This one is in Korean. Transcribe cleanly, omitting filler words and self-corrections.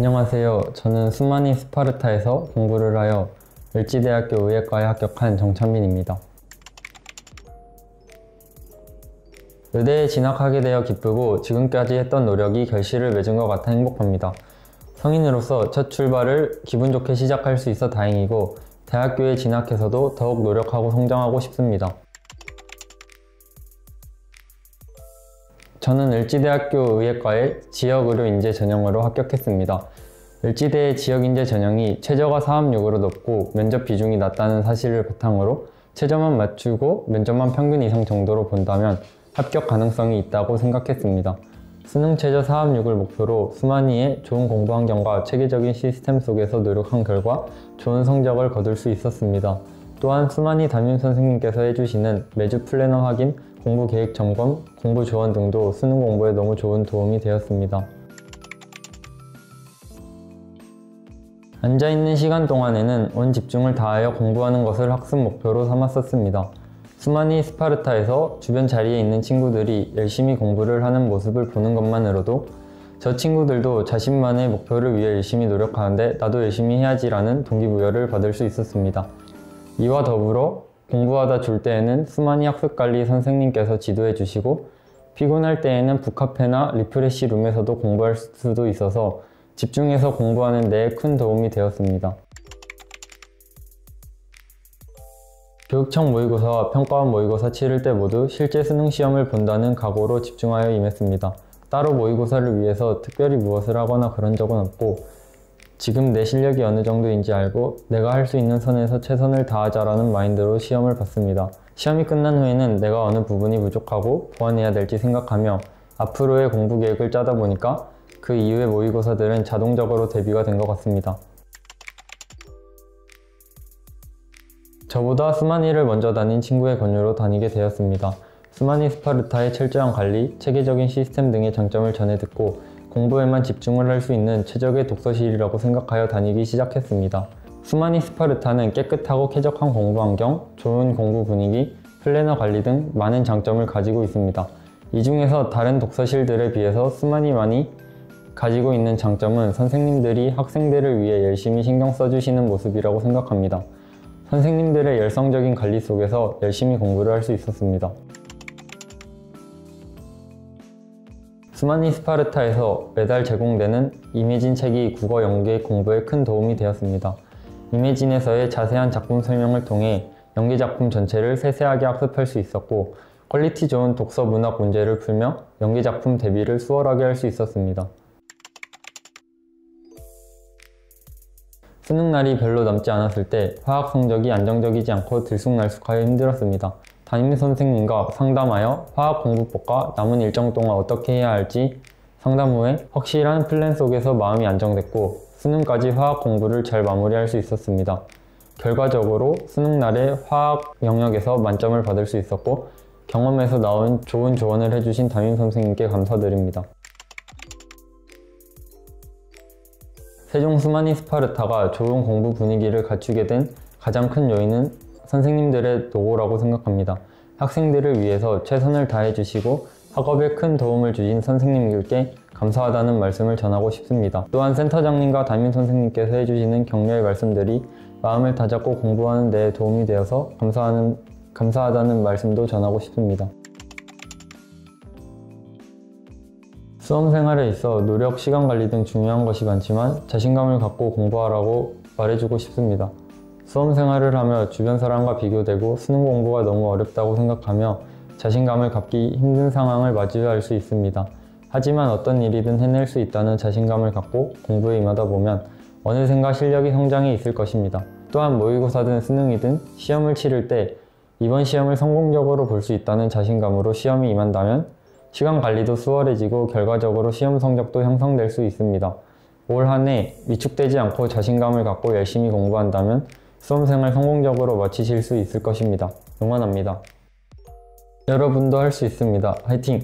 안녕하세요. 저는 수마니 스파르타에서 공부를 하여 을지대학교 의예과에 합격한 정찬민입니다. 의대에 진학하게 되어 기쁘고 지금까지 했던 노력이 결실을 맺은 것 같아 행복합니다. 성인으로서 첫 출발을 기분 좋게 시작할 수 있어 다행이고 대학교에 진학해서도 더욱 노력하고 성장하고 싶습니다. 저는 을지대학교 의예과에 지역의료인재 전형으로 합격했습니다. 을지대의 지역인재 전형이 최저가 4학력으로 높고 면접 비중이 낮다는 사실을 바탕으로 최저만 맞추고 면접만 평균 이상 정도로 본다면 합격 가능성이 있다고 생각했습니다. 수능 최저 4학력을 목표로 수마니의 좋은 공부 환경과 체계적인 시스템 속에서 노력한 결과 좋은 성적을 거둘 수 있었습니다. 또한 수마니 담임선생님께서 해주시는 매주 플래너 확인, 공부 계획 점검, 공부 조언 등도 수능 공부에 너무 좋은 도움이 되었습니다. 앉아있는 시간 동안에는 온 집중을 다하여 공부하는 것을 학습 목표로 삼았었습니다. 수마니 스파르타에서 주변 자리에 있는 친구들이 열심히 공부를 하는 모습을 보는 것만으로도 저 친구들도 자신만의 목표를 위해 열심히 노력하는데 나도 열심히 해야지라는 동기부여를 받을 수 있었습니다. 이와 더불어 공부하다 졸 때에는 수마니 학습관리 선생님께서 지도해 주시고 피곤할 때에는 북카페나 리프레시 룸에서도 공부할 수도 있어서 집중해서 공부하는 데 큰 도움이 되었습니다. 교육청 모의고사와 평가원 모의고사 치를 때 모두 실제 수능 시험을 본다는 각오로 집중하여 임했습니다. 따로 모의고사를 위해서 특별히 무엇을 하거나 그런 적은 없고 지금 내 실력이 어느 정도인지 알고 내가 할 수 있는 선에서 최선을 다하자라는 마인드로 시험을 봤습니다. 시험이 끝난 후에는 내가 어느 부분이 부족하고 보완해야 될지 생각하며 앞으로의 공부 계획을 짜다 보니까 그 이후의 모의고사들은 자동적으로 대비가 된 것 같습니다. 저보다 수마니를 먼저 다닌 친구의 권유로 다니게 되었습니다. 수마니 스파르타의 철저한 관리, 체계적인 시스템 등의 장점을 전해 듣고 공부에만 집중을 할 수 있는 최적의 독서실이라고 생각하여 다니기 시작했습니다. 수마니 스파르타는 깨끗하고 쾌적한 공부 환경, 좋은 공부 분위기, 플래너 관리 등 많은 장점을 가지고 있습니다. 이 중에서 다른 독서실들에 비해서 수마니만이 가지고 있는 장점은 선생님들이 학생들을 위해 열심히 신경 써주시는 모습이라고 생각합니다. 선생님들의 열성적인 관리 속에서 열심히 공부를 할 수 있었습니다. 수마니 스파르타에서 매달 제공되는 이매진 책이 국어 연계 공부에 큰 도움이 되었습니다. 이매진에서의 자세한 작품 설명을 통해 연계 작품 전체를 세세하게 학습할 수 있었고 퀄리티 좋은 독서 문학 문제를 풀며 연계 작품 대비를 수월하게 할 수 있었습니다. 수능날이 별로 남지 않았을 때 화학 성적이 안정적이지 않고 들쑥날쑥하여 힘들었습니다. 담임선생님과 상담하여 화학 공부법과 남은 일정 동안 어떻게 해야 할지 상담 후에 확실한 플랜 속에서 마음이 안정됐고 수능까지 화학 공부를 잘 마무리할 수 있었습니다. 결과적으로 수능날에 화학 영역에서 만점을 받을 수 있었고 경험에서 나온 좋은 조언을 해주신 담임선생님께 감사드립니다. 세종 수마니 스파르타가 좋은 공부 분위기를 갖추게 된 가장 큰 요인은 선생님들의 노고라고 생각합니다. 학생들을 위해서 최선을 다해주시고 학업에 큰 도움을 주신 선생님들께 감사하다는 말씀을 전하고 싶습니다. 또한 센터장님과 담임선생님께서 해주시는 격려의 말씀들이 마음을 다잡고 공부하는 데 도움이 되어서 감사하다는 말씀도 전하고 싶습니다. 수험생활에 있어 노력, 시간관리 등 중요한 것이 많지만 자신감을 갖고 공부하라고 말해주고 싶습니다. 수험생활을 하며 주변 사람과 비교되고 수능 공부가 너무 어렵다고 생각하며 자신감을 갖기 힘든 상황을 마주할 수 있습니다. 하지만 어떤 일이든 해낼 수 있다는 자신감을 갖고 공부에 임하다 보면 어느샌가 실력이 성장해 있을 것입니다. 또한 모의고사든 수능이든 시험을 치를 때 이번 시험을 성공적으로 볼 수 있다는 자신감으로 시험에 임한다면 시간 관리도 수월해지고 결과적으로 시험 성적도 형성될 수 있습니다. 올 한 해 위축되지 않고 자신감을 갖고 열심히 공부한다면 수험생활 성공적으로 마치실 수 있을 것입니다. 응원합니다. 여러분도 할 수 있습니다. 화이팅!